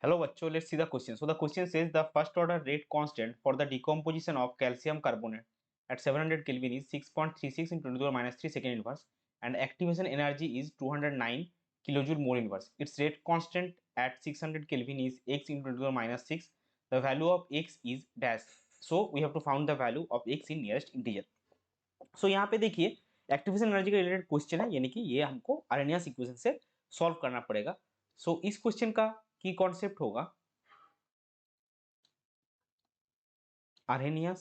Hello बच्चों, let's see the question. So the question says the first order rate constant for the decomposition of calcium carbonate at 700 Kelvin is 6.36 into 10 to the power minus 3 second inverse and activation energy is 209 kilojoule mole inverse. Its rate constant at 600 Kelvin is x into 10 to the power minus 6. The value of x is dash. So we have to find the value of x in nearest integer. So यहाँ पे देखिए activation energy का related question है, यानी कि ये हमको Arrhenius equation से सॉल्व करना पड़ेगा. सो इस क्वेश्चन का की कॉन्सेप्ट होगा Arrhenius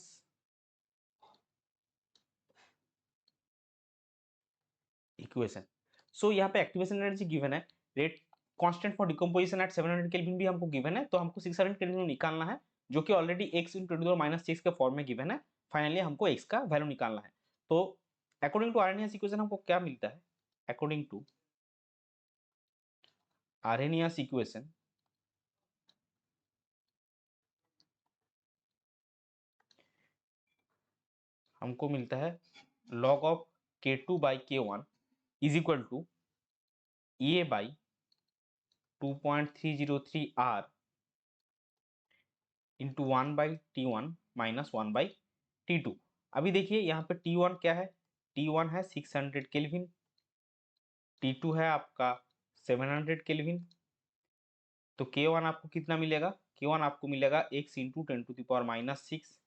इक्वेशन. सो यहाँ पे एक्टिवेशन एनर्जी गिवन है, rate constant for decomposition at 700 Kelvin भी हमको गिवन है, तो हमको 600 केल्विन निकालना है, जो कि ऑलरेडी x × 10⁻⁶ के फॉर्म में गिवन है. फाइनली हमको x का वैल्यू निकालना है. तो अकॉर्डिंग टू आर्हेनियस इक्वेशन हमको क्या मिलता है? अकॉर्डिंग टू आर्हेनियस इक्वेशन हमको मिलता है log of K2 by K1 is equal to A by 2.303 R into 1 by T1 minus 1 by T2. अभी देखिए यहाँ पे T1 क्या है? T1 है 600 केल्विन, T2 है आपका 700 केल्विन. तो K1 आपको कितना मिलेगा? K1 आपको मिलेगा x into 10 to the power minus 6.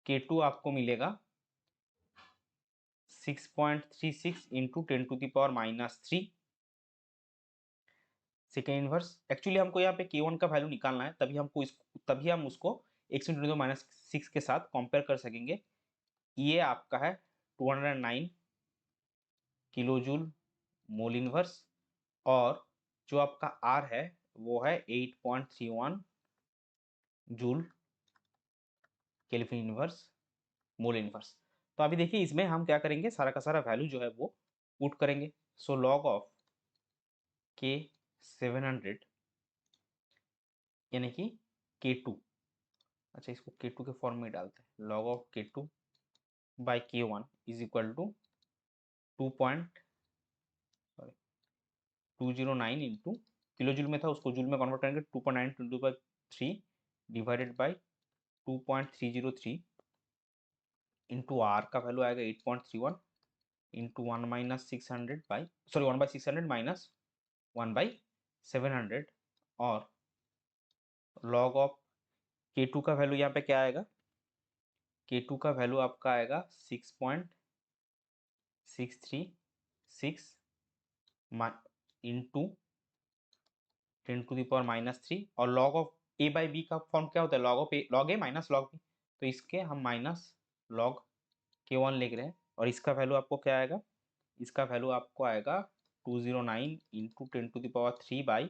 K2 आपको मिलेगा 6.36 into 10 to the power minus 3 second inverse. Actually हमको यहाँ पे K1 का वैल्यू निकालना है, तभी हम उसको x इंटू 10 टू माइनस 6 के साथ कंपेयर कर सकेंगे. ये आपका है 209 किलोजूल मोल इनवर्स और जो आपका R है वो है 8.31 joule kelvin inverse mole inverse. तो अभी देखिए इसमें हम क्या करेंगे, सारा का सारा वैल्यू जो है वो पुट करेंगे. सो लॉग ऑफ K 700 यानी कि K2, अच्छा इसको K2 के फॉर्म में डालते हैं, log of K2 by K1 is equal to 2.209 into kilojoule में था उसको जूल में कन्वर्ट करेंगे 2.9 डिवाइडेड बाई 2.303 इंटू आर का वैल्यू आएगा 8.31 इंटू 1 माइनस 600 बाई 1/600 माइनस 1/700 और लॉग ऑफ K2 का वैल्यू यहाँ पे क्या आएगा? K2 का वैल्यू आपका आएगा 6.636 into 10 to the power minus 3 और log of A by B का फॉर्म क्या होता है? Log A minus log B. तो इसके हम माइनस लॉग K1 लिख रहे हैं और इसका वैल्यू आपको क्या आएगा? इसका वैल्यू आपको आएगा 209 into 10 to the power 3 by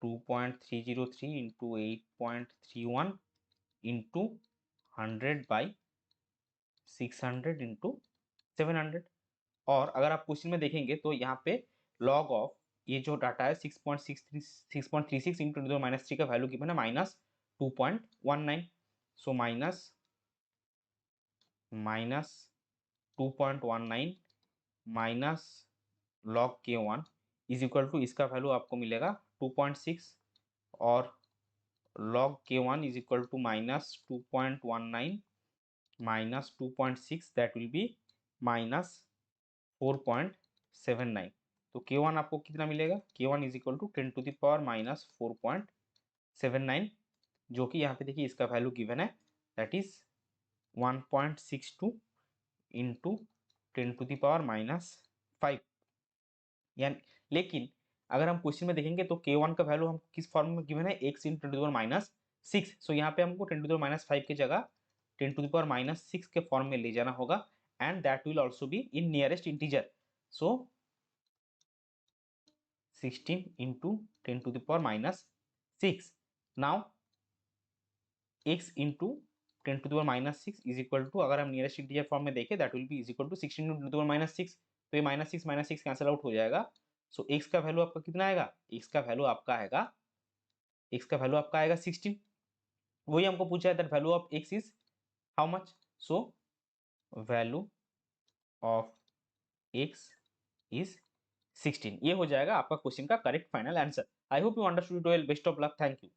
2.303 into 8.31 into 100 by 600 into 700. और अगर आप क्वेश्चन में देखेंगे तो यहाँ पे लॉग ऑफ ये जो डाटा है 6.36 इंटू 10 माइनस 3 का वैल्यू गिवन है minus 2.19. So minus 2.19 minus log K1 is equal to इसका वैल्यू आपको मिलेगा 2.6 और log K1 is equal to minus 2.19 minus 2.6 that will be minus 4.79. तो K1 आपको कितना मिलेगा? K1 is equal to 10 to the power minus 4.79, जो कि यहाँ पे देखिए इसका वैल्यू गिवन है that is 1.62 into 10 to the power minus 5. यानी लेकिन अगर हम क्वेश्चन में देखेंगे तो K1 का वैल्यू हम किस फॉर्म में गिवन है? x into 10 to the power minus 6. So यहाँ पे हमको 10 टू द पावर माइनस 5 की जगह 10 टू द पावर माइनस 6 के फॉर्म में ले जाना होगा and that will also be in nearest integer. So 16 into 10 to the power minus 6. Now x into 10 to the power minus 6 is equal to, अगर हम nearest integer form में देखें that will be is equal to 16 into 10 to the power minus 6. तो ये minus 6 cancel out हो जाएगा. सो x का value आपका कितना आएगा? x का वैल्यू आपका आएगा 16. वही हमको पूछा है that value of x is how much. So value of x is 16. ये हो जाएगा आपका क्वेश्चन का correct final answer. I hope you understood it well. Best of luck. Thank you.